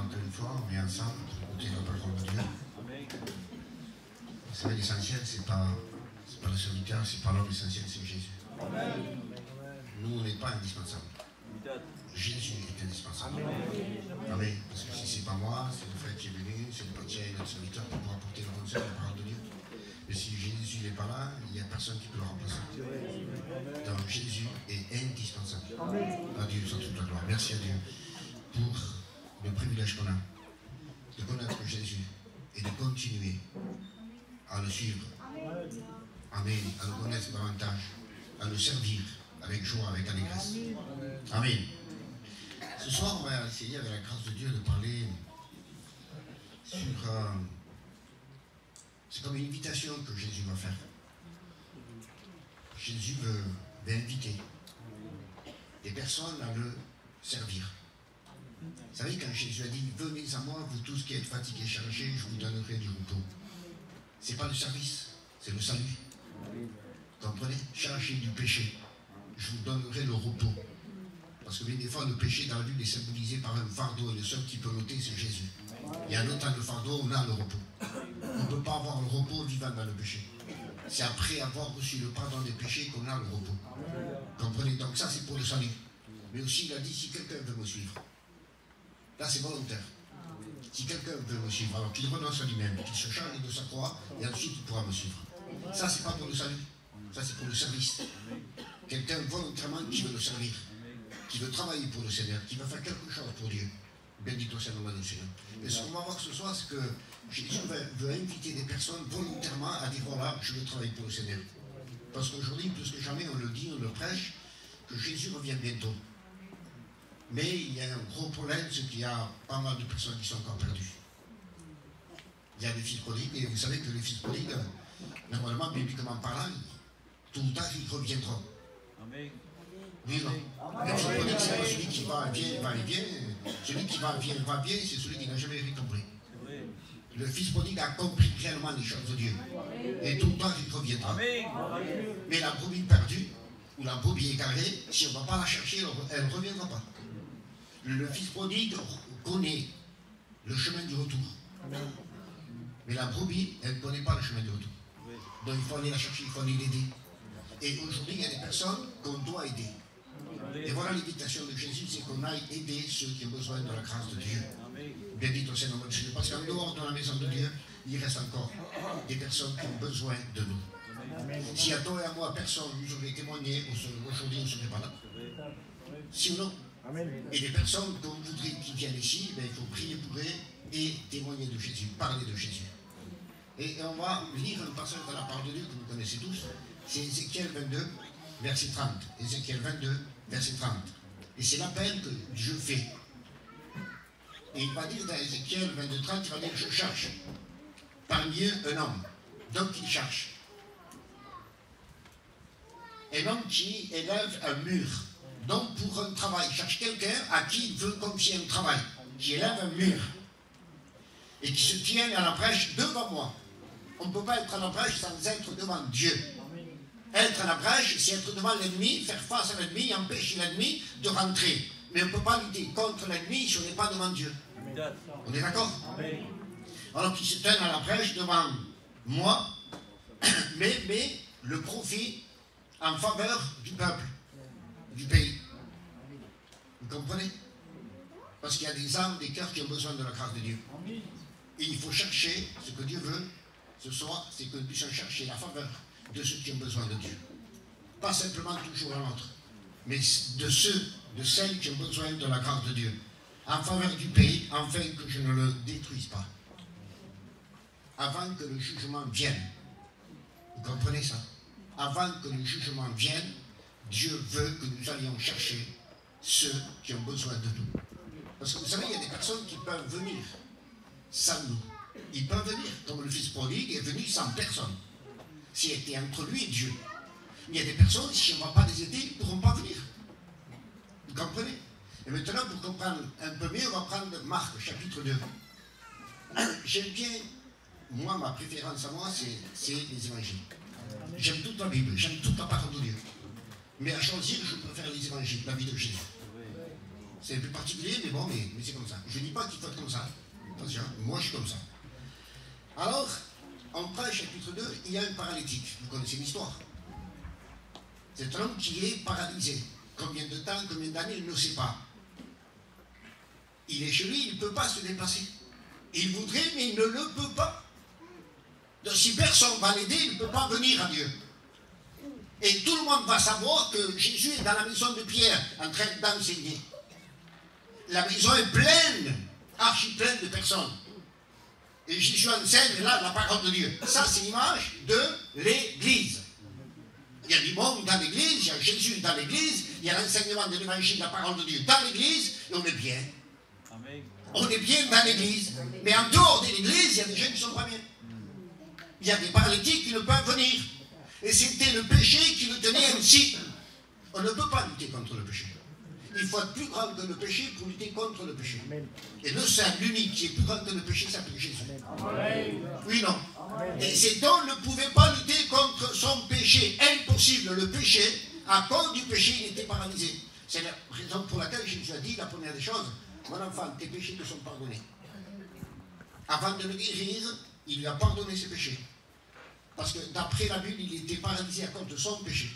encore une fois, on est ensemble pour écouter la parole de Dieu. Vous savez, l'essentiel, c'est pas le serviteur, c'est pas l'homme, l'essentiel, c'est Jésus. Nous, on n'est pas indispensables. Jésus est indispensable. Amen. Parce que si c'est pas moi, c'est le frère qui est venu, c'est le petit et notre serviteur qui pourra apporter le conseil, la parole de Dieu. Mais si Jésus n'est pas là, il n'y a personne qui peut le remplacer. Donc Jésus est indispensable. À Dieu soit toute la gloire. Merci à Dieu pour le privilège qu'on a de connaître Jésus et de continuer à le suivre. Amen. À le connaître davantage, à le servir avec joie, avec allégresse. Amen. Ce soir, on va essayer, avec la grâce de Dieu, de parler sur... c'est comme une invitation que Jésus va faire. Jésus veut inviter des personnes à le servir. Vous savez, quand Jésus a dit « Venez à moi, vous tous qui êtes fatigués et chargés, je vous donnerai du repos ». Ce n'est pas le service, c'est le salut. Comprenez? Chargé du péché, je vous donnerai le repos. Parce que bien des fois, le péché dans la Bible est symbolisé par un fardeau, et le seul qui peut l'ôter, c'est Jésus. Il y a longtemps le fardeau, on a le repos. On ne peut pas avoir le repos vivant dans le péché. C'est après avoir reçu le pardon des péchés qu'on a le repos. Comprenez? Donc ça, c'est pour le salut. Mais aussi, il a dit, si quelqu'un veut me suivre, là, c'est volontaire. Si quelqu'un veut me suivre, alors qu'il renonce à lui-même, qu'il se charge de sa croix, et ensuite il pourra me suivre. Ça, c'est pas pour le salut. Ça, c'est pour le service. Quelqu'un volontairement qui veut le servir, qui veut travailler pour le Seigneur, qui veut faire quelque chose pour Dieu. Bénis-toi, Seigneur, du Seigneur. Et ce qu'on va voir ce soir, c'est que Jésus veut inviter des personnes volontairement à dire, voilà, je veux travailler pour le Seigneur. Parce qu'aujourd'hui, plus que jamais, on le dit, on le prêche, que Jésus revient bientôt. Mais il y a un gros problème, c'est qu'il y a pas mal de personnes qui sont encore perdues. Il y a des fils prodigues, et vous savez que les fils prodigues, normalement, bibliquement parlant, tout ou tard, ils reviendront. Amen. Oui, non. Le fils prodigue, c'est pas celui qui va et vient. Celui qui va et vient, c'est celui qui n'a jamais rien compris. Le fils prodigue a compris réellement les choses de Dieu. Et tout le temps, il reviendra. Mais la brebis perdue, ou la brebis égarée, si on ne va pas la chercher, elle ne reviendra pas. Le fils prodigue connaît le chemin du retour. Mais la brebis, elle ne connaît pas le chemin du retour. Donc il faut aller la chercher, il faut aller l'aider. Et aujourd'hui, il y a des personnes qu'on doit aider. Et voilà l'invitation de Jésus, c'est qu'on aille aider ceux qui ont besoin de la grâce de Dieu. Béni au Seigneur notre Dieu. Parce qu'en dehors de la maison de Dieu, il reste encore des personnes qui ont besoin de nous. Si à toi et à moi, personne nous aurait témoigné, aujourd'hui on ne serait pas là. Si ou non? Et des personnes qu'on voudrait qui viennent ici, ben, il faut prier pour eux et témoigner de Jésus, parler de Jésus. Et on va lire un passage de la parole de Dieu que vous connaissez tous. C'est Ézéchiel 22, verset 30. Ézéchiel 22, verset 30. Et c'est l'appel que Dieu fait. Et il va dire dans Ézéchiel 22, 30, il va dire, je cherche parmi eux un homme. Donc il cherche. Un homme qui élève un mur. Donc pour un travail, il cherche quelqu'un à qui il veut confier un travail, qui élève un mur. Et qui se tienne à la brèche devant moi. On ne peut pas être à la brèche sans être devant Dieu. Être à la brèche, c'est être devant l'ennemi, faire face à l'ennemi, empêcher l'ennemi de rentrer. Mais on ne peut pas lutter contre l'ennemi si on n'est pas devant Dieu. On est d'accord? Alors qu'il se tienne à la brèche devant moi, mais le profit en faveur du peuple, du pays. Vous comprenez? Parce qu'il y a des âmes, des cœurs qui ont besoin de la grâce de Dieu. Et il faut chercher ce que Dieu veut ce soir, c'est que nous puissions chercher la faveur de ceux qui ont besoin de Dieu. Pas simplement toujours à l'autre, mais de ceux, de celles qui ont besoin de la grâce de Dieu. En faveur du pays, afin que je ne le détruise pas. Avant que le jugement vienne. Vous comprenez ça? Avant que le jugement vienne, Dieu veut que nous allions chercher ceux qui ont besoin de nous. Parce que vous savez, il y a des personnes qui peuvent venir sans nous. Ils peuvent venir, comme le fils prodigue est venu sans personne. C'était entre lui et Dieu. Il y a des personnes, si on ne va pas les aider, ils ne pourront pas venir. Vous comprenez? Et maintenant, pour comprendre un peu mieux, on va prendre Marc, chapitre 2. J'aime bien, moi, ma préférence à moi, c'est les évangiles. J'aime toute la Bible, j'aime toute la parole de Dieu. Mais à choisir, je préfère les évangiles, la vie de Jésus. C'est un peu particulier, mais bon, mais c'est comme ça. Je ne dis pas qu'il faut être comme ça. Attention, moi je suis comme ça. Alors, en prêche chapitre 2, il y a un paralytique. Vous connaissez l'histoire. C'est un homme qui est paralysé. Combien de temps, combien d'années, il ne sait pas. Il est chez lui, il ne peut pas se déplacer. Il voudrait, mais il ne le peut pas. Donc si personne va l'aider, il ne peut pas venir à Dieu. Et tout le monde va savoir que Jésus est dans la maison de Pierre, en train d'enseigner. La maison est pleine, archi pleine de personnes. Et Jésus enseigne là la parole de Dieu. Ça, c'est l'image de l'Église. Il y a du monde dans l'Église, il y a Jésus dans l'Église, il y a l'enseignement de l'Évangile, la parole de Dieu dans l'Église, et on est bien. Amen. On est bien dans l'Église. Mais en dehors de l'Église, il y a des gens qui ne sont pas bien. Il y a des paralytiques qui ne peuvent venir. Et c'était le péché qui le tenait ainsi. On ne peut pas lutter contre le péché. Il faut être plus grand que le péché pour lutter contre le péché. Et le seul, l'unique qui est plus grand que le péché s'appelle Jésus. Oui, non. Et cet homme ne pouvait pas lutter contre son péché. Impossible. Le péché, à cause du péché, il était paralysé. C'est la raison pour laquelle Jésus a dit, la première des choses, mon enfant, tes péchés te sont pardonnés. Avant de le guérir, il lui a pardonné ses péchés. Parce que d'après la Bible, il était paralysé à cause de son péché.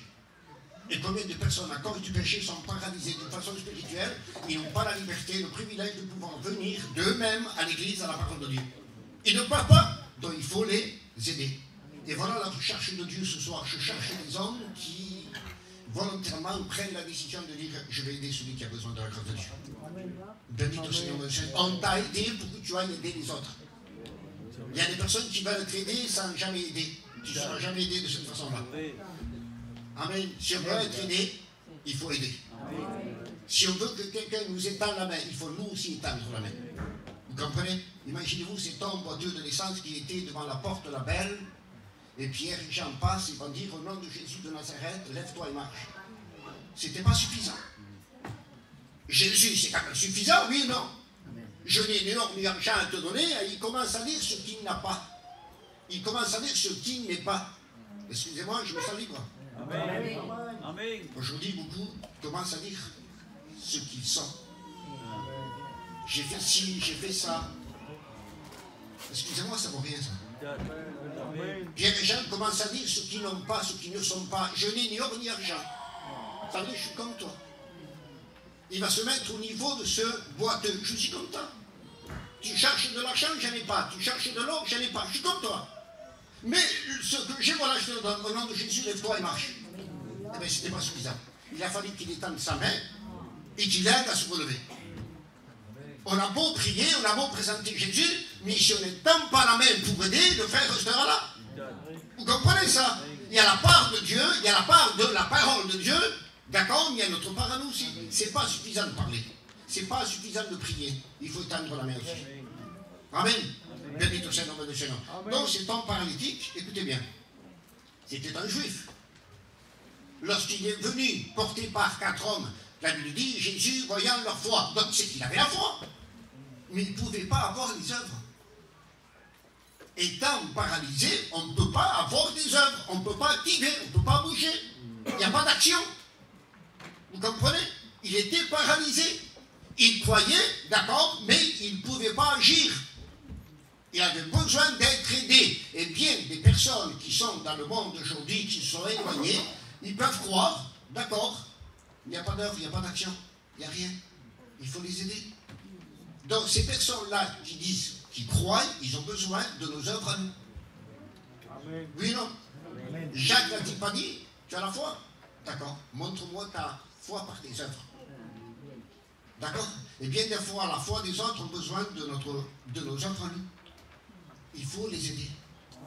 Et combien de personnes, à cause du péché, sont paralysées d'une façon spirituelle, ils n'ont pas la liberté, le privilège de pouvoir venir d'eux-mêmes à l'église, à la parole de Dieu. Ils ne peuvent pas, donc il faut les aider. Et voilà la recherche de Dieu ce soir. Je cherche des hommes qui, volontairement, prennent la décision de dire « Je vais aider celui qui a besoin de la grâce de Dieu. » Bénito Seigneur, on t'a aidé pour que tu ailles aider les autres. Il y a des personnes qui veulent être aidées sans jamais aider. Tu ne seras jamais aidé de cette façon-là. Amen. Si on veut être aidé, il faut aider. Si on veut que quelqu'un nous étende la main, il faut nous aussi étendre la main. Vous comprenez? Imaginez-vous cet homme boiteux de l'essence qui était devant la porte la belle, et Pierre et Jean passent et vont dire au nom de Jésus de Nazareth, lève-toi et marche. C'était pas suffisant. Jésus, c'est quand même suffisant, oui ou non? Je n'ai ni or ni argent à te donner, il commence à dire ce qu'il n'a pas. Il commence à dire ce qu'il n'est pas. Excusez-moi, je me sens libre. Amen. Amen. Aujourd'hui, beaucoup commencent à dire ce qu'ils sont. J'ai fait ci, j'ai fait ça. Excusez-moi, ça ne vaut rien, ça. Bien, les gens commencent à dire ce qu'ils n'ont pas, ce qu'ils ne sont pas. Je n'ai ni or ni argent. Ça veut dire, je suis comme toi. Il va se mettre au niveau de ce boiteux. Je suis comme toi. Tu cherches de l'argent, j'en ai pas. Tu cherches de l'or, j'en ai pas. Je suis comme toi. Mais ce que j'ai, voilà, je te donne. Au nom de Jésus, lève-toi et marche. Eh bien, ce n'était pas suffisant. Il a fallu qu'il étende sa main et qu'il aide à se relever. On a beau prier, on a beau présenter Jésus, mais si on n'étend pas la main pour aider, le frère restera là. Vous comprenez ça? Il y a la part de Dieu, il y a la part de la parole de Dieu. D'accord, mais il y a notre part à nous aussi. Ce n'est pas suffisant de parler. Ce n'est pas suffisant de prier. Il faut tendre la main aussi. Amen. Bénito soit le nom de Seigneur. Donc cet homme paralytique, écoutez bien, c'était un juif. Lorsqu'il est venu, porté par 4 hommes, la Bible dit, Jésus voyant leur foi. Donc c'est qu'il avait la foi. Mais il ne pouvait pas avoir les œuvres. Étant paralysé, on ne peut pas avoir des œuvres. On ne peut pas activer, on ne peut pas bouger. Il n'y a pas d'action. Vous comprenez? Il était paralysé. Il croyait, d'accord, mais il ne pouvait pas agir. Il avait besoin d'être aidé. Et bien, des personnes qui sont dans le monde d'aujourd'hui, qui sont éloignées, ils peuvent croire, d'accord, il n'y a pas d'œuvre, il n'y a pas d'action, il n'y a rien. Il faut les aider. Donc, ces personnes-là qui disent, qui croient, ils ont besoin de nos œuvres à nous. Amen. Oui, non? Amen. Jacques n'a-t-il pas dit, tu as la foi? D'accord, montre-moi ta foi par tes œuvres. D'accord? Et bien des fois, la foi des autres ont besoin de nos œuvres à nous. Il faut les aider.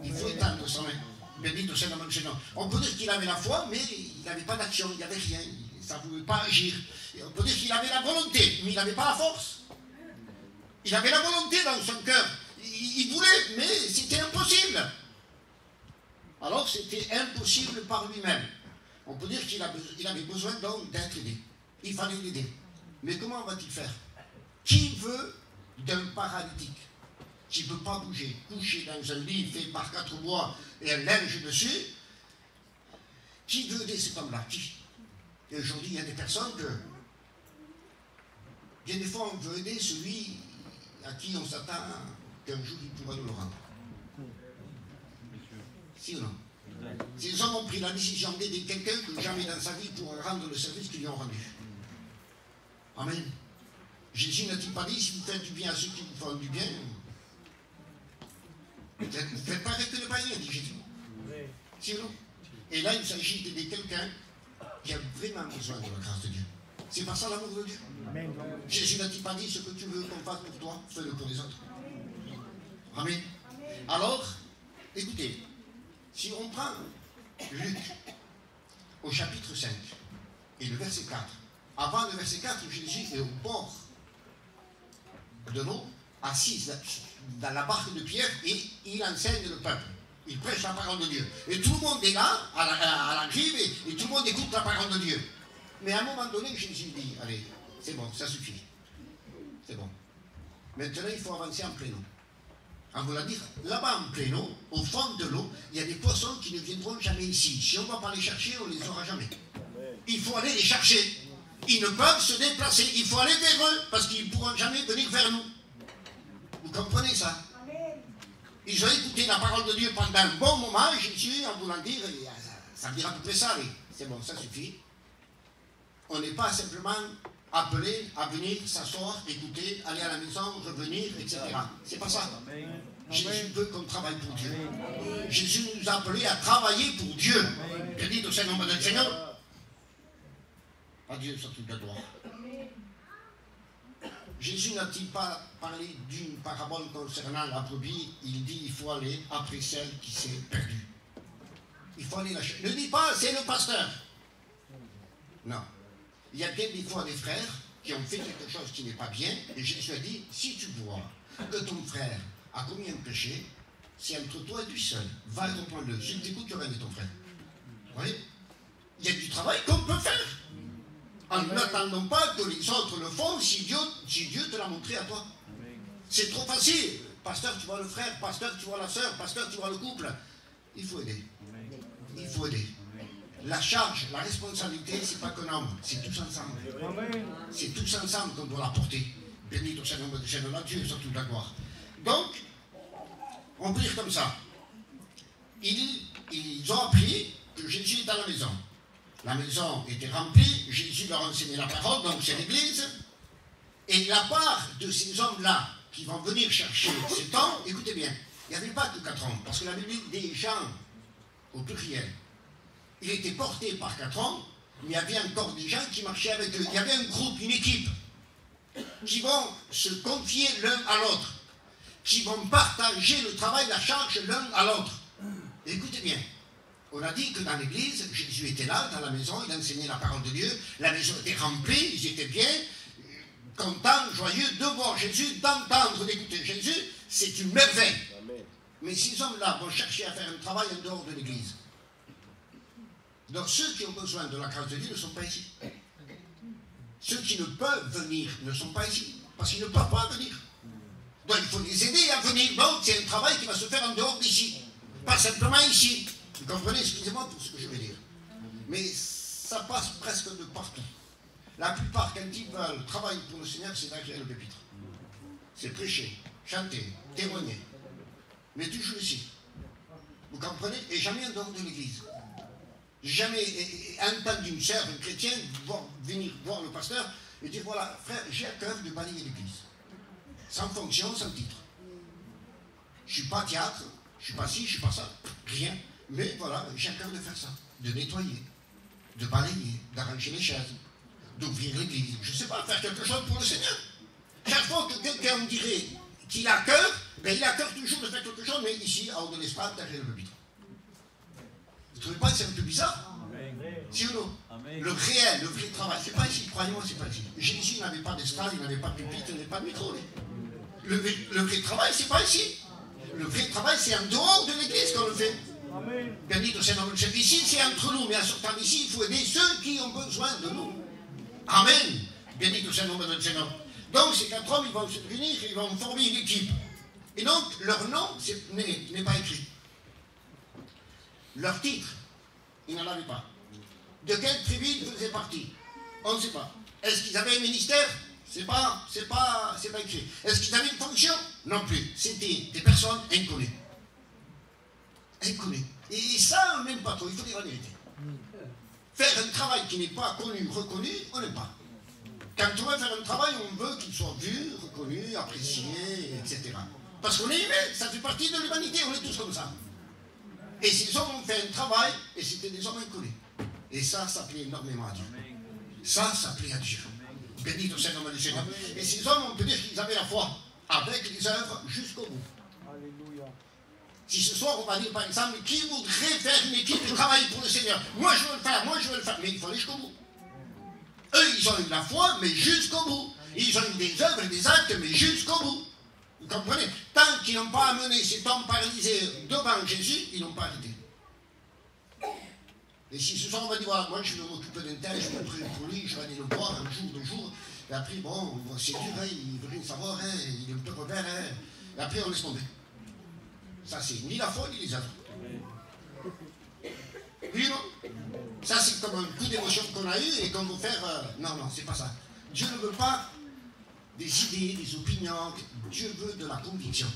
Il faut étendre sa main. Bénito soit le nom de Seigneur. On peut dire qu'il avait la foi, mais il n'avait pas d'action, il n'avait rien. Ça ne pouvait pas agir. Et on peut dire qu'il avait la volonté, mais il n'avait pas la force. Il avait la volonté dans son cœur. Il voulait, mais c'était impossible. Alors c'était impossible par lui-même. On peut dire qu'il avait besoin donc d'être aidé. Il fallait l'aider. Mais comment va-t-il faire? Qui veut d'un paralytique qui ne peut pas bouger, couché dans un lit fait par 4 bois et un linge dessus? Qui veut aider cet homme-là? Qui? Et aujourd'hui, il y a des personnes que Bien des fois, on veut aider celui à qui on s'attend qu'un jour il pourra nous le rendre. Si ou non? Si les hommes ont pris la décision d'aider quelqu'un que jamais dans sa vie pourra rendre le service qu'ils lui ont rendu. Amen. Jésus n'a-t-il pas dit, si vous faites du bien à ceux qui vous font du bien, ne faites pas avec le païen, dit Jésus. Si ou non? Et là, il s'agit d'aider quelqu'un qui a vraiment besoin de la grâce de Dieu. C'est pas ça l'amour de Dieu. Amen. Jésus n'a-t-il pas dit, ce que tu veux qu'on fasse pour toi, fais-le pour les autres. Amen. Alors, écoutez, si on prend Luc au chapitre 5 et le verset 4, avant le verset 4, Jésus est au bord de l'eau, assis dans la barque de Pierre, et il enseigne le peuple. Il prêche la parole de Dieu. Et tout le monde est là, à la rive, et tout le monde écoute la parole de Dieu. Mais à un moment donné, Jésus dit, allez, c'est bon, ça suffit. C'est bon. Maintenant, il faut avancer en plein eau. On va dire, là-bas en plein eau, au fond de l'eau, il y a des poissons qui ne viendront jamais ici. Si on ne va pas les chercher, on ne les aura jamais. Il faut aller les chercher. Ils ne peuvent se déplacer. Il faut aller vers eux, parce qu'ils ne pourront jamais venir vers nous. Vous comprenez ça? Ils ont écouté la parole de Dieu pendant un bon moment, Jésus, en voulant dire, ça veut dire à peu près ça, c'est bon, ça suffit. On n'est pas simplement appelé à venir s'asseoir, écouter, aller à la maison, revenir, etc. C'est pas ça. Jésus veut qu'on travaille pour Dieu. Jésus nous a appelés à travailler pour Dieu. Je dis au Seigneur, mon Seigneur, à Dieu sur toute la gloire. Jésus n'a-t-il pas parlé d'une parabole concernant la brebis? Il dit il faut aller après celle qui s'est perdue. Il faut aller la chercher. Ne dis pas c'est le pasteur. Non. Il y a bien des fois des frères qui ont fait quelque chose qui n'est pas bien, et Jésus a dit si tu vois que ton frère a commis un péché, c'est entre toi et lui seul. Va reprendre-le. Si tu t'écoutes, tu auras de ton frère. Vous voyez? Il y a du travail qu'on peut faire. En n'attendant pas que les autres le font si Dieu te l'a montré à toi. C'est trop facile. Pasteur, tu vois le frère, pasteur, tu vois la soeur, pasteur, tu vois le couple. Il faut aider. Il faut aider. La charge, la responsabilité, c'est pas qu'un homme, c'est tous ensemble. C'est tous ensemble qu'on doit la porter. Béni au Seigneur de Seigneur, Dieu sur toute la gloire. Donc, on peut dire comme ça. Ils ont appris que Jésus est dans la maison. La maison était remplie, Jésus leur a enseigné la parole, donc c'est l'église. Et la part de ces hommes-là qui vont venir chercher ces temps, écoutez bien, il n'y avait pas que 4 hommes, parce que la Bible dit des gens au pluriel. Il était porté par 4 hommes, mais il y avait encore des gens qui marchaient avec eux. Il y avait un groupe, une équipe, qui vont se confier l'un à l'autre, qui vont partager le travail, la charge l'un à l'autre. Écoutez bien. On a dit que dans l'église, Jésus était là, dans la maison, il enseignait la parole de Dieu, la maison était remplie, ils étaient bien, contents, joyeux de voir Jésus, d'entendre, d'écouter Jésus, c'est une merveille. Amen. Mais ces hommes-là vont chercher à faire un travail en dehors de l'église. Donc ceux qui ont besoin de la grâce de Dieu ne sont pas ici. Ceux qui ne peuvent venir ne sont pas ici, parce qu'ils ne peuvent pas venir. Donc il faut les aider à venir. Donc c'est un travail qui va se faire en dehors d'ici, pas simplement ici. Vous comprenez, excusez-moi pour ce que je vais dire. Mais ça passe presque de partout. La plupart, quand ils veulent travailler pour le Seigneur, c'est d'accueillir le pupitre. C'est prêcher, chanter, témoigner. Mais toujours ici. Vous comprenez? Et jamais en dehors de l'église. Jamais entendu une sœur, un chrétien, venir voir le pasteur et dire voilà, frère, j'ai à cœur de balayer l'église. Sans fonction, sans titre. Je ne suis pas théâtre, je ne suis pas ci, je ne suis pas ça. Rien. Mais voilà, j'ai à cœur de faire ça, de nettoyer, de balayer, d'arranger les chaises, d'ouvrir l'église. Je ne sais pas, faire quelque chose pour le Seigneur. Chaque fois que quelqu'un me dirait qu'il a cœur, ben il a cœur toujours de faire quelque chose, mais ici, hors de l'espace, derrière le pupitre. Vous ne trouvez pas que c'est un peu bizarre? Si ou non? Le réel, le vrai travail, c'est pas ici, croyez-moi, c'est pas ici. Jésus n'avait pas d'espace, il n'avait pas de pupitre, il n'avait pas de micro. Le vrai travail, c'est pas ici. Le vrai travail, c'est en dehors de l'église qu'on le fait. Bien dit au Seigneur, ici c'est entre nous, mais en sortant d'ici, il faut aider ceux qui ont besoin de nous. Amen. Bien dit au Seigneur, donc ces 4 hommes, ils vont se réunir, ils vont former une équipe. Et donc, leur nom n'est pas écrit. Leur titre, ils n'en avaient pas. De quelle tribu ils faisaient partie? On ne sait pas. Est-ce qu'ils avaient un ministère? C'est pas écrit. Est-ce qu'ils avaient une fonction? Non plus. C'était des personnes inconnues. Inconnues. Et ça, même pas trop, il faut dire la vérité. Faire un travail qui n'est pas connu, reconnu, on n'aime pas. Quand on veut faire un travail, on veut qu'il soit vu, reconnu, apprécié, etc. Parce qu'on est humain, ça fait partie de l'humanité, on est tous comme ça. Et ces hommes ont fait un travail, et c'était des hommes inconnus. Et ça plaît énormément à Dieu. Ça plaît à Dieu. Béni au Seigneur du Seigneur. Et ces hommes, on peut dire qu'ils avaient la foi, avec les œuvres jusqu'au bout. Alléluia. Si ce soir, on va dire par exemple, qui voudrait faire une équipe de travail pour le Seigneur? Moi, je veux le faire, moi, je veux le faire. Mais il faut aller jusqu'au bout. Eux, ils ont eu la foi, mais jusqu'au bout. Ils ont eu des œuvres et des actes, mais jusqu'au bout. Vous comprenez? Tant qu'ils n'ont pas amené cet homme paralysé devant Jésus, ils n'ont pas arrêté. Et si ce soir on va dire, voilà, moi je vais m'occuper d'un tel, je vais prier pour lui, je vais aller le voir un jour, 2 jours, et après, bon, c'est dur, hein, il veut rien savoir, hein, il est un peu rebelle, hein, et après on laisse tomber. Ça c'est ni la foi, ni les œuvres. Oui, non? Ça c'est comme un coup d'émotion qu'on a eu et qu'on veut faire. Non, c'est pas ça. Dieu ne veut pas des idées, des opinions. Dieu veut de la conviction.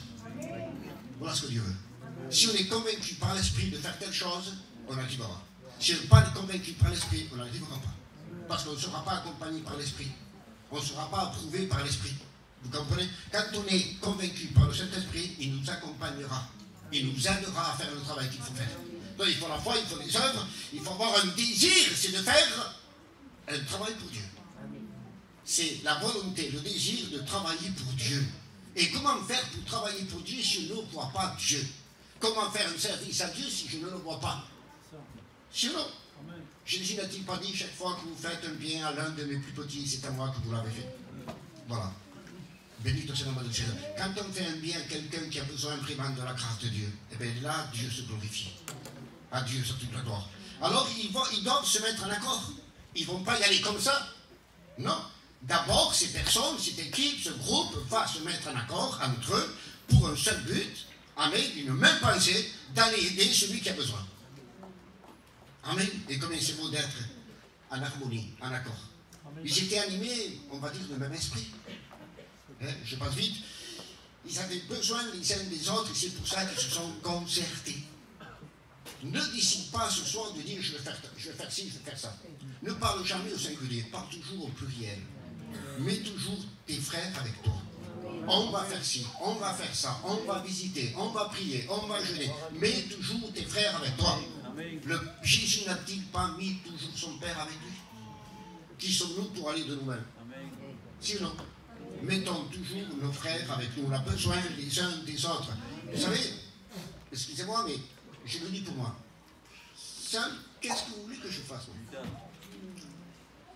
Voilà ce que Dieu veut. Si on est convaincu par l'esprit de faire telle chose, on arrivera. Si on n'est pas convaincu par l'esprit, on n'arrivera pas. Parce qu'on ne sera pas accompagné par l'esprit. On ne sera pas approuvé par l'esprit. Vous comprenez? Quand on est convaincu par le Saint-Esprit, il nous accompagnera. Il nous aidera à faire le travail qu'il faut faire. Donc il faut la foi, il faut les œuvres, il faut avoir un désir, c'est de faire un travail pour Dieu. C'est la volonté, le désir de travailler pour Dieu. Et comment faire pour travailler pour Dieu si je ne vois pas Dieu? Comment faire un service à Dieu si je ne le vois pas? Sinon, Jésus n'a-t-il pas dit chaque fois que vous faites un bien à l'un de mes plus petits, c'est à moi que vous l'avez fait? Voilà. Béni soit le nom de Seigneur. Quand on fait un bien à quelqu'un qui a besoin vraiment de la grâce de Dieu, et bien là, Dieu se glorifie. À Dieu sur toute la gloire. Alors, ils doivent se mettre en accord. Ils ne vont pas y aller comme ça. Non. D'abord, ces personnes, cette équipe, ce groupe va se mettre en accord entre eux pour un seul but, avec une même pensée, d'aller aider celui qui a besoin. Amen. Et combien c'est beau d'être en harmonie, en accord. Amen. Ils étaient animés, on va dire, du même esprit. Je passe vite. Ils avaient besoin les uns des autres et c'est pour ça qu'ils se sont concertés. Ne décide pas ce soir de dire je vais faire ci, je vais faire ça. Ne parle jamais au singulier, parle toujours au pluriel. Mets toujours tes frères avec toi. On va faire ci, on va faire ça, on va visiter, on va prier, on va jeûner. Mets toujours tes frères avec toi. Jésus n'a-t-il pas mis toujours son Père avec lui? Qui sommes-nous pour aller de nous-mêmes? Si ou non? Mettons toujours nos frères avec nous. On a besoin les uns des autres. Vous savez, excusez-moi, mais je le dis pour moi. Seul, qu'est-ce que vous voulez que je fasse, moi?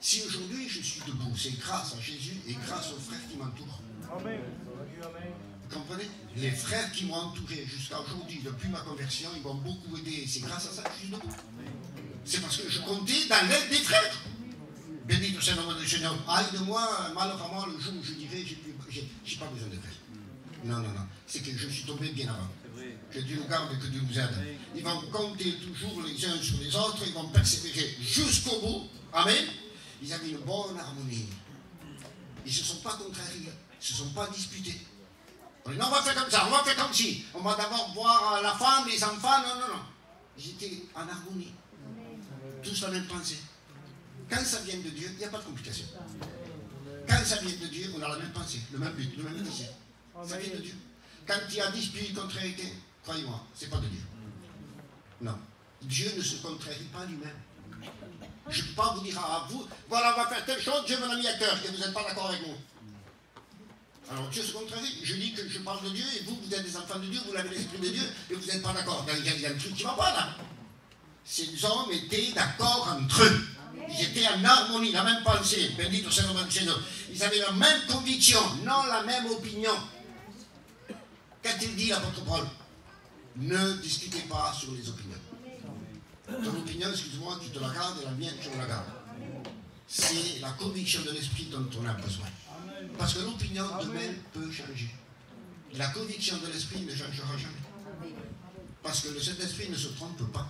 Si aujourd'hui je suis debout, c'est grâce à Jésus et grâce aux frères qui m'entourent. Amen. Vous comprenez? Les frères qui m'ont entouré jusqu'à aujourd'hui, depuis ma conversion, ils m'ont beaucoup aidé. C'est grâce à ça que je suis debout. C'est parce que je comptais dans l'aide des frères. Béni soit le nom du Seigneur. Aïe de moi, malheureusement, le jour où je dirais, j'ai pas besoin de frères. Non. C'est que je suis tombé bien avant. Que Dieu nous garde et que Dieu nous aide. Ils vont compter toujours les uns sur les autres, ils vont persévérer jusqu'au bout. Amen. Ils avaient une bonne harmonie. Ils ne se sont pas contrariés, ils ne se sont pas disputés. On dit, non, on va faire comme ça, on va faire comme ci. On va d'abord voir la femme, les enfants. Non. Ils étaient en harmonie. Tous la même pensée. Quand ça vient de Dieu, il n'y a pas de complication. Quand ça vient de Dieu, on a la même pensée, le même but, le même désir. Ça vient de Dieu. Quand il y a dispute, contrariété, croyez-moi, ce n'est pas de Dieu. Non. Dieu ne se contrarie pas lui-même. Je ne peux pas vous dire à vous, voilà, on va faire telle chose, Dieu me l'a mis à cœur, et vous n'êtes pas d'accord avec moi. Alors Dieu se contrarie. Je dis que je parle de Dieu, et vous êtes des enfants de Dieu, vous avez l'esprit de Dieu, et vous n'êtes pas d'accord. Il y a un truc qui ne va pas là. Ces hommes étaient d'accord entre eux. Ils étaient en harmonie, la même pensée. Béni soit le nom du Seigneur. Ils avaient la même conviction, non la même opinion. Qu'a-t-il dit l'apôtre Paul? Ne discutez pas sur les opinions. Ton opinion, excuse-moi, tu te la gardes et la mienne, je me la garde. C'est la conviction de l'esprit dont on a besoin. Parce que l'opinion demain peut changer. La conviction de l'esprit ne changera jamais. Parce que le Saint-Esprit ne se trompe pas.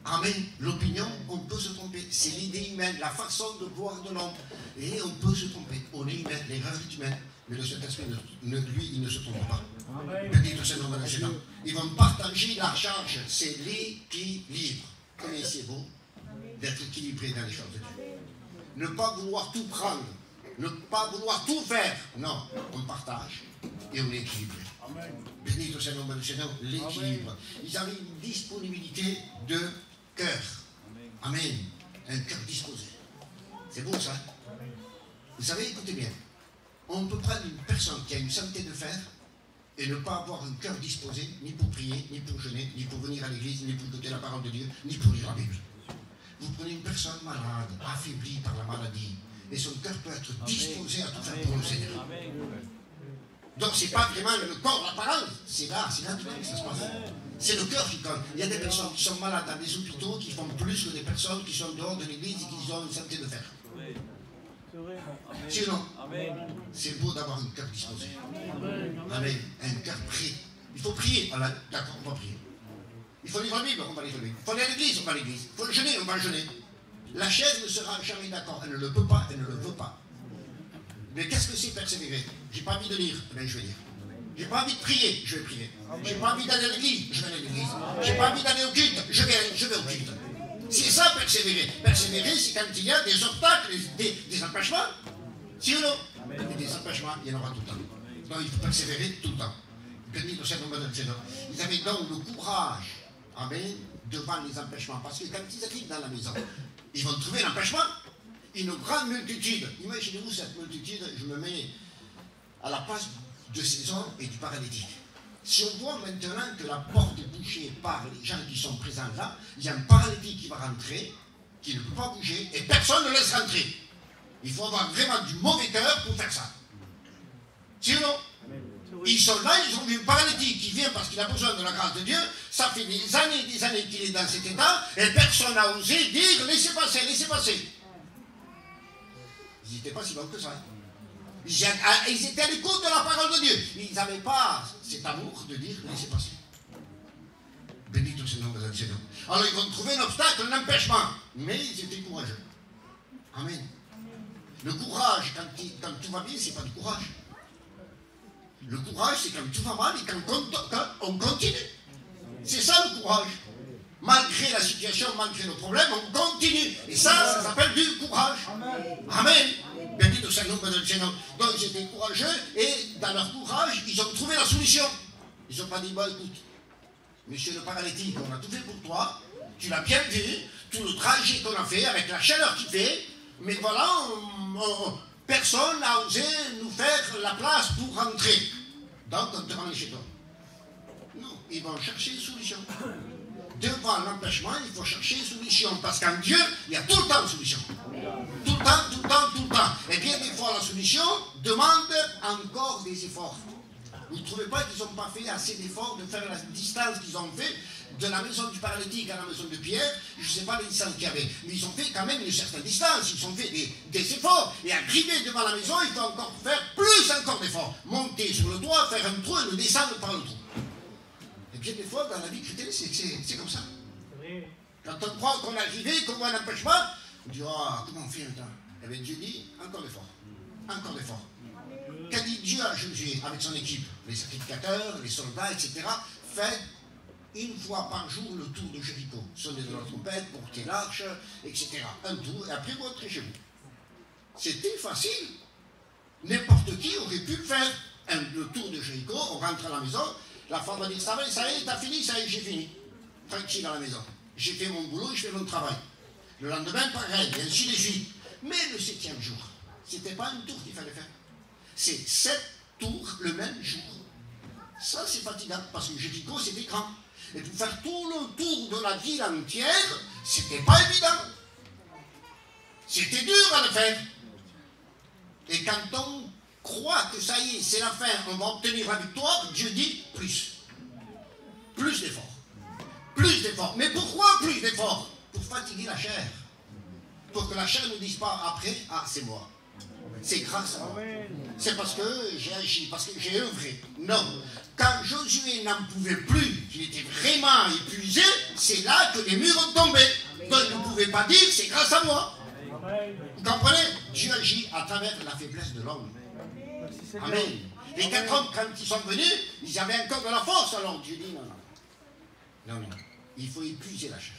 Amen. L'opinion, on peut se tromper. C'est l'idée humaine, la façon de voir de l'homme. Et on peut se tromper. On est humain, l'erreur est humaine. Mais le Saint-Esprit, lui, il ne se trompe pas. Ils vont partager la charge. C'est l'équilibre. Comme c'est beau d'être équilibré dans les choses de Dieu. Ne pas vouloir tout prendre. Ne pas vouloir tout faire. Non, on partage et on est équilibré. Béni soit le nom du Seigneur, l'équilibre. Ils avaient une disponibilité de cœur. Amen. Un cœur disposé. C'est beau ça. Vous savez, écoutez bien. On peut prendre une personne qui a une santé de fer et ne pas avoir un cœur disposé, ni pour prier, ni pour jeûner, ni pour venir à l'église, ni pour écouter la parole de Dieu, ni pour lire la Bible. Vous prenez une personne malade, affaiblie par la maladie, et son cœur peut être disposé à tout faire pour le Seigneur. Donc ce n'est pas vraiment le corps, la parole, c'est là que ça se passe. C'est le cœur qui compte. Il y a des personnes qui sont malades dans des hôpitaux qui font plus que des personnes qui sont dehors de l'église et qui ont une santé de fer. Sinon, c'est beau d'avoir un cœur disposé. Amen. Un cœur prêt. Il faut prier. D'accord, on va prier. Il faut lire la Bible, on va lire la Bible. Il faut aller à l'église, on va à l'église. Il faut jeûner, on va jeûner. La chaise ne sera jamais d'accord. Elle ne le peut pas, elle ne le veut pas. Mais qu'est-ce que c'est persévérer? J'ai pas envie de lire, je vais lire. J'ai pas envie de prier, je vais prier. J'ai pas envie d'aller à l'église, je vais aller à l'église. J'ai pas envie d'aller au culte, je vais au culte. C'est ça persévérer. Persévérer, c'est quand il y a des obstacles, des empêchements. Si ou non? Des empêchements, il y en aura tout le temps. Donc il faut persévérer tout le temps. Béni le Seigneur, ils avaient donc le courage, amen, devant les empêchements. Parce que quand ils arrivent dans la maison, ils vont trouver l'empêchement. Une grande multitude. Imaginez-vous cette multitude, je me mets à la place de ces hommes et du paralytique. Si on voit maintenant que la porte est bouchée par les gens qui sont présents là, il y a un paralytique qui va rentrer, qui ne peut pas bouger, et personne ne laisse rentrer. Il faut avoir vraiment du mauvais cœur pour faire ça. Si ou non? Ils sont là, ils ont vu un paralytique qui vient parce qu'il a besoin de la grâce de Dieu. Ça fait des années qu'il est dans cet état, et personne n'a osé dire laissez passer, laissez passer. Ils n'étaient pas si bons que ça. Ils étaient à l'écoute de la parole de Dieu. Ils n'avaient pas cet amour de dire laissez passer. Béni tout ce nom de Seigneur. Alors ils vont trouver un obstacle, un empêchement. Mais ils étaient courageux. Amen. Le courage, quand tout va bien, c'est pas du courage. Le courage, c'est quand tout va mal et quand on continue. C'est ça le courage. Malgré la situation, malgré le problème, on continue. Et ça s'appelle du courage. Amen. Béni de Saint-Nom de Seigneur. Donc ils étaient courageux et dans leur courage, ils ont trouvé la solution. Ils n'ont pas dit, bon écoute, monsieur le paralytique, on a tout fait pour toi, tu l'as bien vu, tout le trajet qu'on a fait avec la chaleur qu'il fait, mais voilà, personne n'a osé nous faire la place pour rentrer. Donc on te ramène chez toi. Non, ils vont chercher une solution. Devant l'empêchement, il faut chercher une solution. Parce qu'en Dieu, il y a tout le temps une solution. Tout le temps, tout le temps, tout le temps. Et bien des fois, la solution demande encore des efforts. Vous ne trouvez pas qu'ils n'ont pas fait assez d'efforts de faire la distance qu'ils ont fait de la maison du paralytique à la maison de Pierre? Je ne sais pas les distances qu'il y avait, mais ils ont fait quand même une certaine distance. Ils ont fait des efforts. Et arriver devant la maison, il faut encore faire plus encore d'efforts. Monter sur le toit, faire un trou et le descendre par le trou. Et bien des fois, dans la vie chrétienne, c'est comme ça. Quand on croit qu'on est arrivé, qu'on voit un empêchement, on dit, oh, comment on fait maintenant? Et bien Dieu dit, encore d'efforts. Encore d'efforts. Qu'a dit Dieu à Josué avec son équipe? Les sacrificateurs, les soldats, etc. Faites une fois par jour le tour de Jéricho. Sonnez de la trompette, portez l'arche, etc. Un tour, et après vous rentrez chez vous. C'était facile. N'importe qui aurait pu le faire. Le tour de Jéricho, on rentre à la maison, la femme va dire, ça y est, t'as fini, ça y est, j'ai fini. Tranquille à la maison. J'ai fait mon boulot, je fais mon travail. Le lendemain, pareil, et ainsi de suite. Mais le 7e jour, c'était pas un tour qu'il fallait faire. C'est 7 tours le même jour. Ça, c'est fatigant, parce que Jéricho, c'était grand. Et pour faire tout le tour de la ville entière, c'était pas évident. C'était dur à le faire. Et quand on croit que ça y est, c'est la fin, on va obtenir la victoire, Dieu dit plus. Plus d'efforts. Plus d'efforts. Mais pourquoi plus d'efforts? Pour fatiguer la chair. Pour que la chair ne dise pas après, ah, c'est moi. C'est grâce à moi. C'est parce que j'ai agi, parce que j'ai œuvré. Non. Quand Josué n'en pouvait plus, qu'il était vraiment épuisé, c'est là que les murs ont tombé. Donc il ne pouvait pas dire c'est grâce à moi. Vous comprenez? Dieu agit à travers la faiblesse de l'homme. Amen. Les 4 hommes, quand ils sont venus, ils avaient encore de la force. Alors Dieu dit non. Il faut épuiser la chair.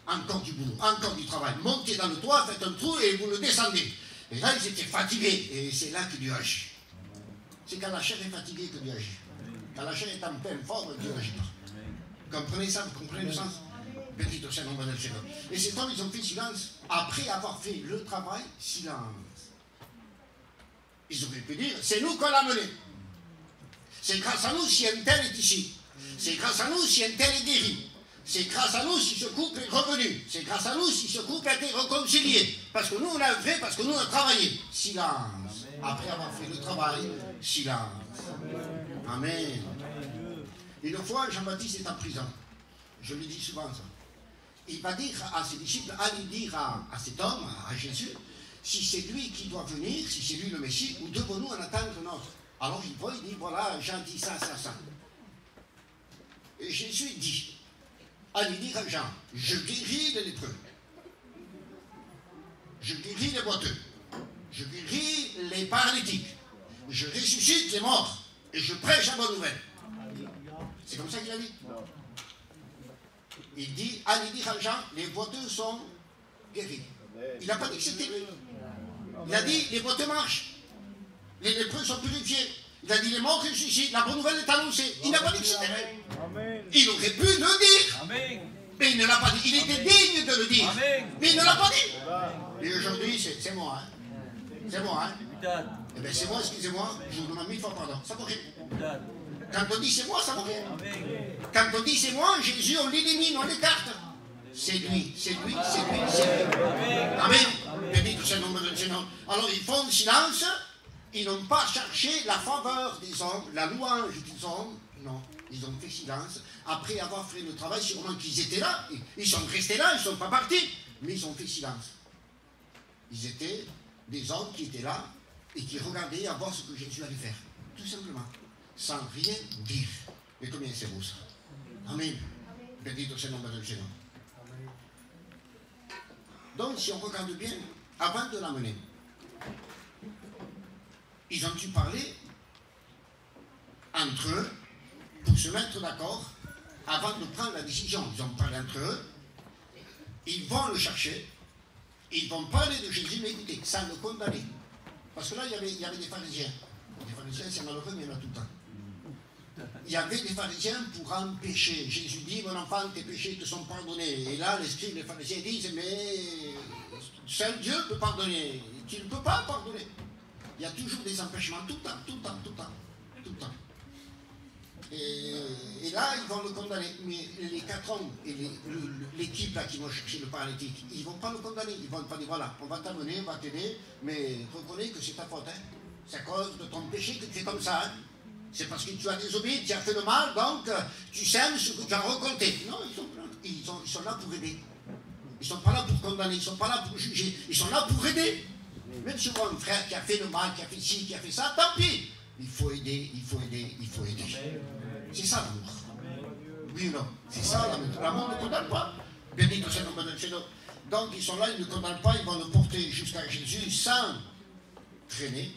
Encore du boulot, encore du travail. Montez dans le toit, faites un trou et vous le descendez. Et là, ils étaient fatigués. Et c'est là que Dieu agit. C'est quand la chair est fatiguée que Dieu agit. Quand la chair est en pleine forme, Dieu n'agit pas. Vous comprenez ça? Vous comprenez le sens? Petit au Seigneur, mon Seigneur. Et ces hommes, ils ont fait silence. Après avoir fait le travail, silence. Ils auraient pu dire, c'est nous qu'on l'a mené. C'est grâce à nous si un tel est ici. C'est grâce à nous si un tel est guéri. C'est grâce à nous si ce couple est revenu. C'est grâce à nous si ce couple a été réconcilié. Parce que nous, on a fait, parce que nous, on a travaillé. Silence. Après avoir fait le travail, silence. Amen. Une fois, Jean-Baptiste est en prison. Je le dis souvent, ça. Il va dire à ses disciples, allez dire à cet homme, à Jésus, si c'est lui qui doit venir, si c'est lui le Messie, ou devons-nous en attendre un autre? Alors il va, il dit, voilà, Jean dit ça. Et Jésus dit, allez dire à Jean, je guéris les lépreux, je guéris les boiteux, je guéris les paralytiques, je ressuscite les morts, et je prêche la bonne nouvelle. C'est comme ça qu'il a dit. Il dit, allez dire à Jean, les boiteux sont guéris. Il n'a pas dit que c'était lui. Il a dit, les boiteux marchent, les lépreux sont purifiés. Il a dit, les morts ressuscitent, la bonne nouvelle est annoncée. Il n'a pas dit que c'était lui. Il aurait pu le dire. Amen. Mais il ne l'a pas dit. Il était digne de le dire. Amen. Mais il ne l'a pas dit. Et aujourd'hui, c'est moi. C'est moi. Eh bien, c'est moi, excusez-moi, je vous demande 1000 fois pardon. Ça vaut rien. Quand on dit c'est moi, ça vaut rien. Quand on dit c'est moi, Jésus, on l'élimine, on l'écarte. C'est lui, c'est lui, c'est lui, c'est lui. Amen. Béni tout ce nombre de Seigneur. Alors ils font silence, ils n'ont pas cherché la faveur des hommes, la louange des hommes. Non, ils ont fait silence. Après avoir fait le travail, sûrement qu'ils étaient là. Ils sont restés là, ils ne sont pas partis. Mais ils ont fait silence. Ils étaient des hommes qui étaient là et qui regardaient à voir ce que Jésus allait faire. Tout simplement. Sans rien dire. Mais combien c'est beau ça. Amen. Béni au Seigneur, Madame Seigneur. Donc, si on regarde bien, avant de l'amener, ils ont dû parler entre eux pour se mettre d'accord avant de prendre la décision. Ils ont parlé entre eux, ils vont le chercher, ils vont parler de Jésus, mais écoutez, sans le condamner. Parce que là, il y avait des pharisiens. Les pharisiens, c'est malheureux, mais il y en a tout le temps. Il y avait des pharisiens pour empêcher. Jésus dit, mon enfant, tes péchés te sont pardonnés. Et là, les scribes, les pharisiens disent, mais seul Dieu peut pardonner. Tu ne peux pas pardonner. Il y a toujours des empêchements, tout le temps. Et là, ils vont le condamner. Mais les 4 hommes et l'équipe là qui vont chercher le paralytique, ils ne vont pas le condamner. Ils vont pas dire, voilà, on va t'amener, on va t'aider, mais reconnais que c'est ta faute. Hein. C'est à cause de ton péché que tu es comme ça. Hein. C'est parce que tu as désobéi, tu as fait le mal, donc tu sèmes ce que tu as récolté. Non, ils sont là pour aider. Ils ne sont pas là pour condamner, ils ne sont pas là pour juger, ils sont là pour aider. Même si on voit un frère qui a fait le mal, qui a fait ci, qui a fait ça, tant pis. Il faut aider. C'est ça l'amour. Oui ou non? C'est ça l'amour. L'amour ne condamne pas. Béni au Seigneur, Madame Seigneur. Donc ils sont là, ils ne condamnent pas, ils vont le porter jusqu'à Jésus sans traîner,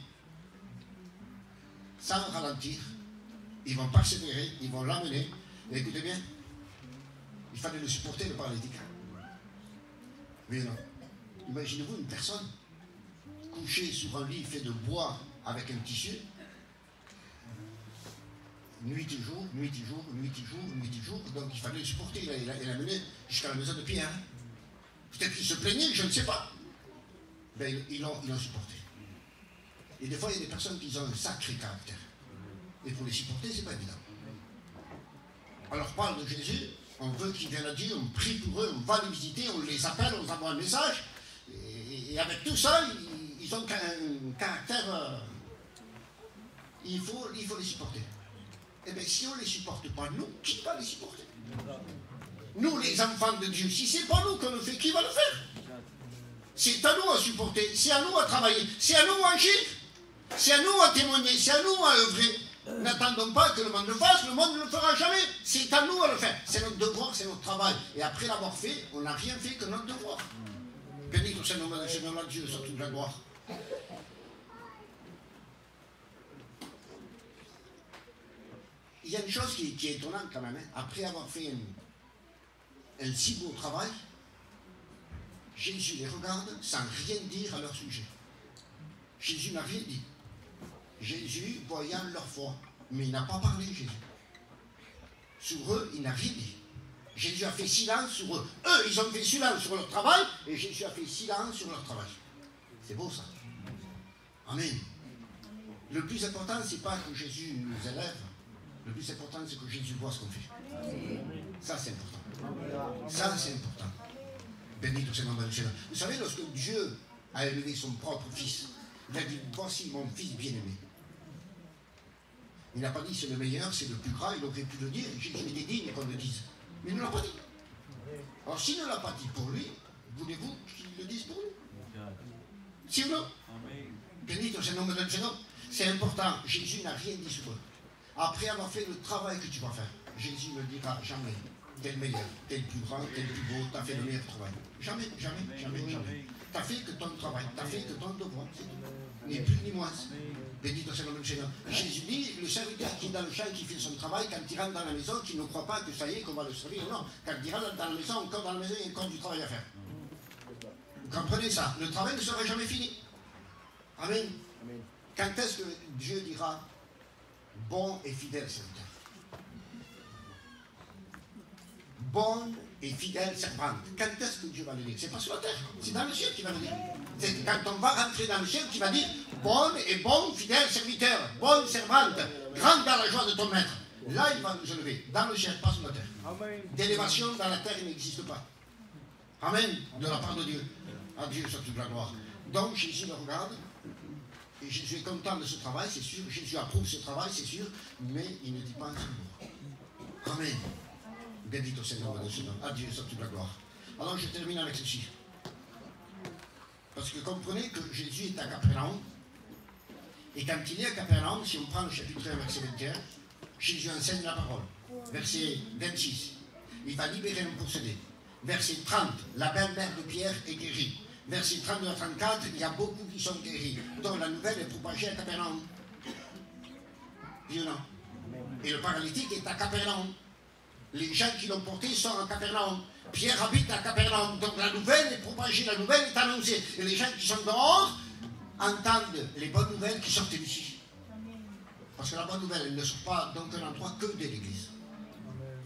sans ralentir. Ils vont persévérer, ils vont l'amener. Et écoutez bien, il fallait le supporter, le paralytique. Oui ou non? Imaginez-vous une personne couchée sur un lit fait de bois avec un tissu, nuit et jour, donc il fallait le supporter, il l'a mené jusqu'à la maison de Pierre. Hein. Peut-être qu'il se plaignait, je ne sais pas. Ben, ils l'ont supporté. Et des fois, il y a des personnes qui ont un sacré caractère. Et pour les supporter, c'est pas évident. Alors, parle de Jésus, on veut qu'ils viennent à Dieu, on prie pour eux, on va les visiter, on les appelle, on envoie un message. Et avec tout ça, ils ont un caractère. Il faut les supporter. Eh bien, si on ne les supporte pas, nous, qui va les supporter? Nous, les enfants de Dieu, si ce n'est pas nous qu'on le fait, qui va le faire? C'est à nous à supporter, c'est à nous à travailler, c'est à nous à agir, c'est à nous à témoigner, c'est à nous à œuvrer. N'attendons pas que le monde le fasse, le monde ne le fera jamais. C'est à nous à le faire. C'est notre devoir, c'est notre travail. Et après l'avoir fait, on n'a rien fait que notre devoir. Béni soit le nom du Seigneur, notre Dieu, sur toute la gloire. Il y a une chose qui est étonnante quand même. Hein. Après avoir fait un si beau travail, Jésus les regarde sans rien dire à leur sujet. Jésus n'a rien dit. Jésus, voyant leur foi, mais il n'a pas parlé, Jésus. Sur eux, il n'a rien dit. Jésus a fait silence sur eux. Eux, ils ont fait silence sur leur travail, et Jésus a fait silence sur leur travail. C'est beau ça. Amen. Le plus important, c'est pas que Jésus nous élève. Le plus important, c'est que Jésus voit ce qu'on fait. Ça, c'est important. Ça, c'est important. Béni soit le nom du Seigneur. Vous savez, lorsque Dieu a élevé son propre fils, il a dit, voici mon fils bien-aimé. Il n'a pas dit c'est le meilleur, c'est le plus grand, il aurait pu le dire, Jésus était digne qu'on le dise. Mais il ne l'a pas dit. Alors s'il ne l'a pas dit pour lui, voulez-vous qu'il le dise pour lui? Si ou non? Béni soit le nom du Seigneur. C'est important, Jésus n'a rien dit sur eux. Après avoir fait le travail que tu vas faire, Jésus ne dira jamais, t'es le meilleur, t'es le plus grand, t'es le plus beau, t'as fait le meilleur travail. Jamais, jamais, jamais, jamais. T'as fait que ton travail, t'as fait que ton devoir, c'est tout. Ni plus ni moins. Béni soit le nom du Seigneur. Jésus dit, le serviteur qui est dans le champ, qui fait son travail, quand il rentre dans la maison, qui ne croit pas que ça y est, qu'on va le servir, non. Quand il rentre dans la maison, encore dans la maison, il y a encore du travail à faire. Vous comprenez ça? Le travail ne sera jamais fini. Amen. Quand est-ce que Dieu dira, bon et fidèle serviteur? Bonne et fidèle servante. Quand est-ce que Dieu va le dire? C'est pas sur la terre, c'est dans le ciel qu'il va le dire. C'est quand on va rentrer dans le ciel qu'il va dire bonne et bon fidèle serviteur, bonne servante, grande dans la joie de ton maître. Là, il va nous élever, dans le ciel, pas sur la terre. D'élévation dans la terre, il n'existe pas. Amen, de la part de Dieu. À Dieu soit toute la gloire. Donc Jésus le regarde, et Jésus est content de ce travail, c'est sûr. Jésus approuve ce travail, c'est sûr, mais il ne dit pas un seul mot. Amen. Béni au Seigneur, à Dieu soit toute la gloire. Alors je termine avec ceci. Parce que comprenez que Jésus est à Capernaum. Et quand il est à Capernaum, si on prend le chapitre 1, verset 21, Jésus enseigne la parole. Verset 26, il va libérer un possédé. Verset 30, la belle-mère de Pierre est guérie. Verset 32 à 34, il y a beaucoup qui sont guéris. Donc la nouvelle est propagée à Capernaum. Oui ou non? Et le paralytique est à Capernaum. Les gens qui l'ont porté sont à Capernaum. Pierre habite à Capernaum. Donc la nouvelle est propagée, la nouvelle est annoncée. Et les gens qui sont dehors entendent les bonnes nouvelles qui sortent d'ici. Parce que la bonne nouvelle, elle ne sort pas dans un endroit que de l'Église.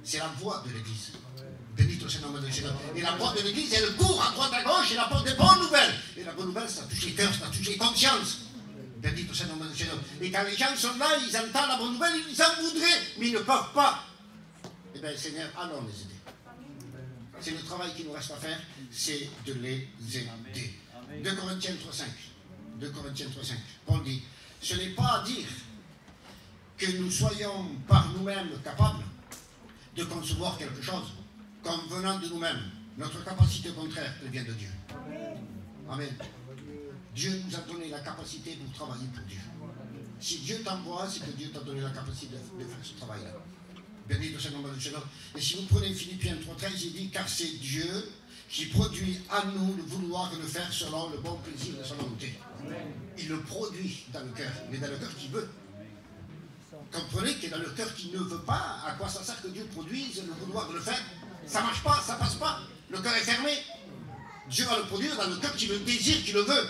C'est la voix de l'Église. Béni soit le nom de Jésus. Et la voix de l'Église, elle court à droite à gauche et elle apporte des bonnes nouvelles. Et la bonne nouvelle, ça touche les cœurs, ça touche les consciences. Béni soit le nom de Jésus. Et quand les gens sont là, ils entendent la bonne nouvelle, ils en voudraient, mais ils ne peuvent pas. Eh bien, Seigneur, allons les aider. C'est le travail qu'il nous reste à faire, c'est de les aider. 2 Corinthiens 3,5. 2 Corinthiens 3,5. Paul dit, ce n'est pas à dire que nous soyons par nous-mêmes capables de concevoir quelque chose comme venant de nous-mêmes. Notre capacité contraire, elle vient de Dieu. Amen. Dieu nous a donné la capacité pour travailler pour Dieu. Si Dieu t'envoie, c'est que Dieu t'a donné la capacité de faire ce travail-là. Béni soit le nom du Seigneur. Et si vous prenez Philippiens 3,13, il dit, car c'est Dieu qui produit à nous le vouloir et le faire selon le bon plaisir de sa volonté. Il le produit dans le cœur, mais dans le cœur qui veut. Comprenez que dans le cœur qui ne veut pas, à quoi ça sert que Dieu produise le vouloir de le faire? Ça ne marche pas, ça ne passe pas. Le cœur est fermé. Dieu va le produire dans le cœur qui le désire, qui le veut.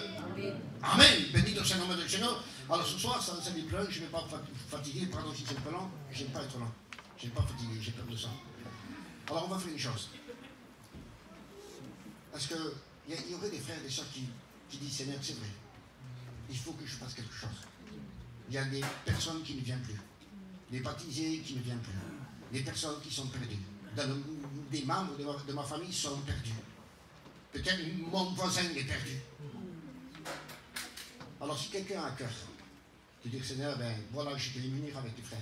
Amen. Béni soit le nom du Seigneur. Alors ce soir, ça me plaît, je ne vais pas vous fatiguer, pardon si c'est un peu long, je n'aime pas être long. Je n'ai pas fatigué, j'ai peur de ça. Alors on va faire une chose. Parce qu'il y aurait des frères et des sœurs qui disent, Seigneur, c'est vrai, il faut que je fasse quelque chose. Il y a des personnes qui ne viennent plus. Des baptisés qui ne viennent plus. Des personnes qui sont perdues. Des membres de ma famille sont perdus. Peut-être mon voisin est perdu. Alors si quelqu'un a à cœur de dire, Seigneur, ben voilà, je peux m'unir avec tes frères.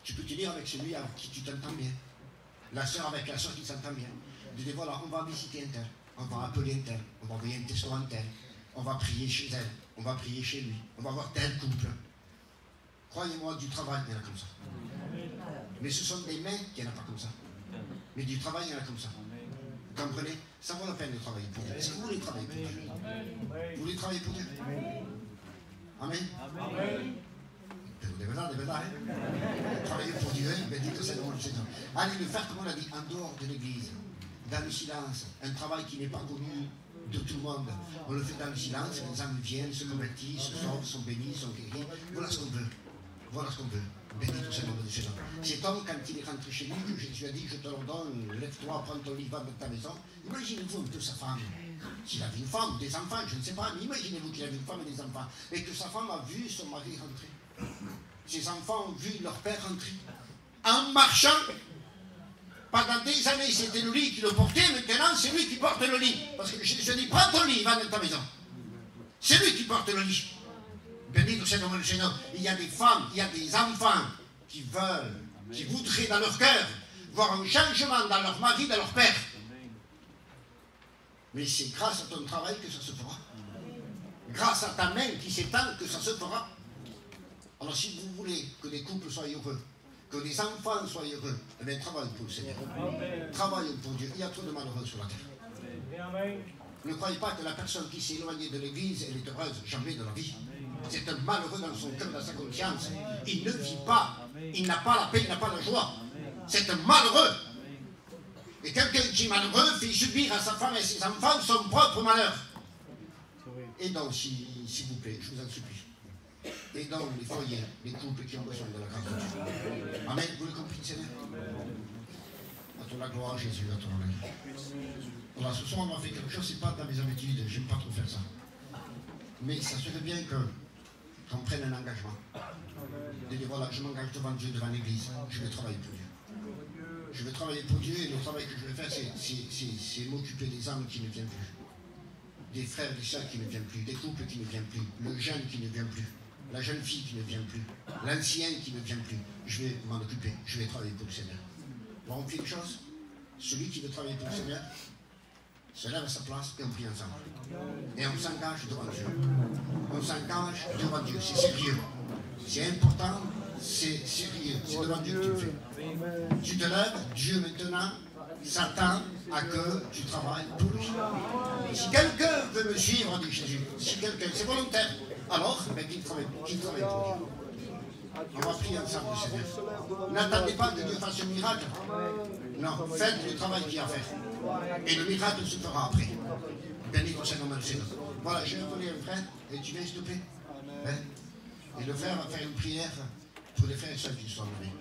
Tu peux te dire avec celui avec qui tu t'entends bien. La sœur avec la sœur qui s'entend bien. De dire, voilà, on va visiter un tel. On va appeler un tel, on va envoyer un texto à un tel, on va prier chez elle, on va prier chez lui, on va voir tel couple. Croyez-moi, du travail, il y en a comme ça. Mais ce sont des mains qui n'en a pas comme ça. Mais du travail, il y en a comme ça. Vous comprenez? Ça vaut la peine de travailler pour Dieu. Est-ce que vous voulez travailler pour Dieu? Vous voulez travailler pour Dieu? Amen. Travailler pour Dieu, bendito sea le nom du Seigneur. Allez le faire, comme on l'a dit, en dehors de l'église, dans le silence, un travail qui n'est pas connu de tout le monde. On le fait dans le silence, les âmes viennent, se convertissent, se sauvent, sont bénis, sont guéris. Voilà ce qu'on veut. Voilà ce qu'on veut. Bendito sea le nom du Seigneur. Cet homme, quand il est rentré chez lui, que Jésus a dit, je te l'ordonne, lève-toi, prends ton lit, va dans ta maison. Imaginez-vous un peu sa femme. S'il avait une femme, des enfants, je ne sais pas, mais imaginez-vous qu'il avait une femme et des enfants, et que sa femme a vu son mari rentrer. Ses enfants ont vu leur père rentrer. En marchant, pendant des années, c'était le lit qui le portait, maintenant c'est lui qui porte le lit. Parce que Jésus a dit, prends ton lit, va dans ta maison. C'est lui qui porte le lit. Bendito sea le nom du Seigneur. Il y a des femmes, il y a des enfants qui veulent, qui voudraient dans leur cœur voir un changement dans leur mari, dans leur père. Mais c'est grâce à ton travail que ça se fera. Grâce à ta main qui s'étend que ça se fera. Alors si vous voulez que les couples soient heureux, que les enfants soient heureux, eh bien travaillez pour le Seigneur. Travaillez pour Dieu. Il y a trop de malheureux sur la terre. Ne croyez pas que la personne qui s'est éloignée de l'église, elle est heureuse, jamais de la vie. C'est un malheureux dans son cœur, dans sa conscience. Il ne vit pas. Il n'a pas la paix, il n'a pas la joie. C'est un malheureux. Et quelqu'un qui est malheureux fait subir à sa femme et à ses enfants son propre malheur. Et donc, s'il vous plaît, je vous en supplie, aidons les foyers, les couples qui ont besoin de la grâce de Dieu. Amen. Vous le comprenez, Seigneur? À toi la gloire, Jésus, à toi la gloire. Voilà, ce soir, on va faire quelque chose, c'est pas dans mes habitudes, j'aime pas trop faire ça. Mais ça serait bien qu'on prenne un engagement. De dire, voilà, je m'engage devant Dieu, devant l'Église, je vais travailler pour Dieu. Je vais travailler pour Dieu et le travail que je vais faire, c'est m'occuper des âmes qui ne viennent plus. Des frères, des sœurs qui ne viennent plus, des couples qui ne viennent plus, le jeune qui ne vient plus, la jeune fille qui ne vient plus, l'ancien qui ne vient plus. Je vais m'en occuper, je vais travailler pour le Seigneur. Bon, on fait une chose, celui qui veut travailler pour le Seigneur, se lève à sa place et on prie ensemble. Et on s'engage devant Dieu. On s'engage devant Dieu, c'est sérieux. C'est important, c'est sérieux, c'est devant Dieu que tu le fais. Tu te lèves, Dieu maintenant s'attend à que tu travailles pour lui. Si quelqu'un veut me suivre, dit Jésus, si quelqu'un, c'est volontaire, alors qu'il travaille pour Dieu. On va prier ensemble, Seigneur. N'attendez pas que Dieu fasse un miracle. Non, faites le travail qu'il y a à faire. Et le miracle se fera après. Bendito sea le nom du Seigneur. Voilà, je vais appeler un frère, et tu viens s'il te plaît. Hein? Et le frère va faire une prière pour les frères et sœurs qui sont levés.